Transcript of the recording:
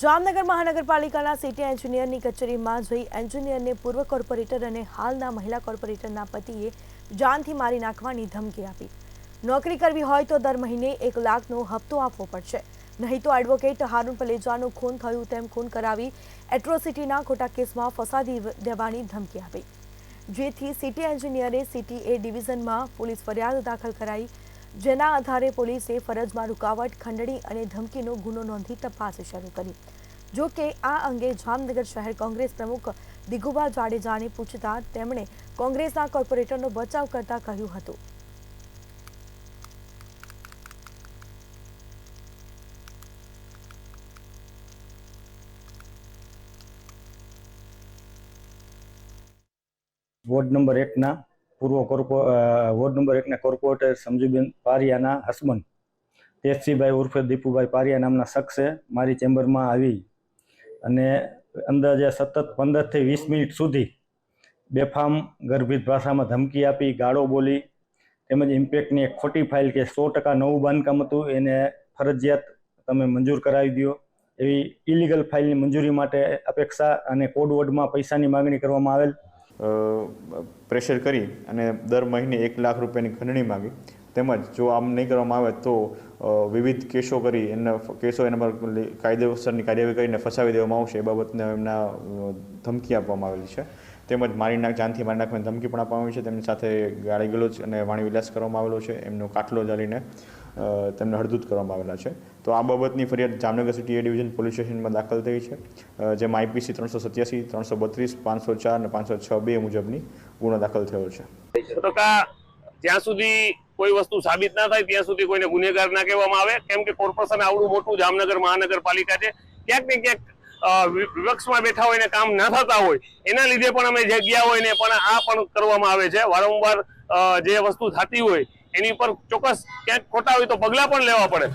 જામનગર મહાનગરપાલિકાના સિટી એન્જિનિયરની કચેરીમાં જઈ એન્જિનિયરને પૂર્વ કોર્પોરેટર અને હાલના મહિલા કોર્પોરેટરના પતિએ જાનથી મારી નાખવાની ધમકી આપી। નોકરી કરવી હોય તો દર મહિને 1 લાખનો હપ્તો આપવો પડશે, નહીં તો એડવોકેટ હારૂન પલેજાનું ખૂન થયું તેમ ખૂન કરાવી એટ્રોસિટીના ખોટા કેસમાં ફસાવી દેવાની ધમકી આપી, જેથી સિટી એન્જિનિયરે સિટી એ ડિવિઝનમાં પોલીસ ફરિયાદ દાખલ કરાઈ, જેના આધારે પોલીસે ફરજમાં રૂકાવટ, ખંડણી અને ધમકીનો ગુનો નોંધી તપાસ શરૂ કરી। જો કે આ અંગે જામનગર શહેર કોંગ્રેસ પ્રમુખ દિગુભા જાડેજાને પૂછતા તેમણે કોંગ્રેસના કોર્પોરેટરનો બચાવ કરતા કહ્યું હતું, વોર્ડ નંબર 1 ના વોર્ડ નંબર 1 ના કોર્પોરેટર સમજુબેન પારિયાના હસબન્ડ તેજસીભાઈ ઉર્ફે દીપુભાઈ પારિયા નામના શખ્સે મારી ચેમ્બરમાં આવી અને અંદાજે સતત 15 થી 20 મિનિટ સુધી બેફામ ગર્ભિત ભાષામાં ધમકી આપી, ગાળો બોલી તેમજ ઇમ્પેક્ટની એક ખોટી ફાઇલ કે 100% નવું બાંધકામ હતું એને ફરજિયાત તમે મંજૂર કરાવી દો એવી ઇલીગલ ફાઇલની મંજૂરી માટે અપેક્ષા અને કોડ વર્ડમાં પૈસાની માગણી કરવામાં આવેલ। પ્રેશર કરી અને દર મહિને 1 લાખ રૂપિયાની ખંડણી માગી, તેમજ જો આમ નહીં કરવામાં આવે તો વિવિધ કેસો કરી એના પર કાયદેસરની કાર્યવાહી કરીને ફસાવી દેવામાં આવશે એ બાબતને એમના ધમકી આપવામાં આવેલી છે। તેમજ જાનથી મારી નાખવાની ધમકી પણ આપવામાં આવી છે। તેમની સાથે ગાળી ગલોચ અને વાણી વિલાસ કરવામાં આવેલો છે, એમનો કાટલો જાળીને તેમને હળદૂત કરવામાં આવેલા છે। તો આ બાબતની ફરિયાદ જામનગર સિટી એ ડિવિઝન પોલીસ સ્ટેશનમાં દાખલ થઈ છે, જેમાં આઈપીસી 387, 332, 504 અને 506(2) મુજબની ગુનો દાખલ થયો છે। જ્યાં સુધી કોઈ વસ્તુ સાબિત ના થાય ત્યાં સુધી કોઈને ગુનેગાર ના કહેવામાં આવે, કેમ કે કોર્પોરેશન આવડું મોટું જામનગર મહાનગરપાલિકા છે, ક્યાંક ને ક્યાંક વિપક્ષમાં બેઠા હોય ને કામ ના થતા હોય એના લીધે પણ અમે જગ્યા હોય ને પણ આ પણ કરવામાં આવે છે। વારંવાર જે વસ્તુ થતી હોય એની પર ચોક્કસ ક્યાંક ખોટા હોય તો પગલાં પણ લેવા પડે।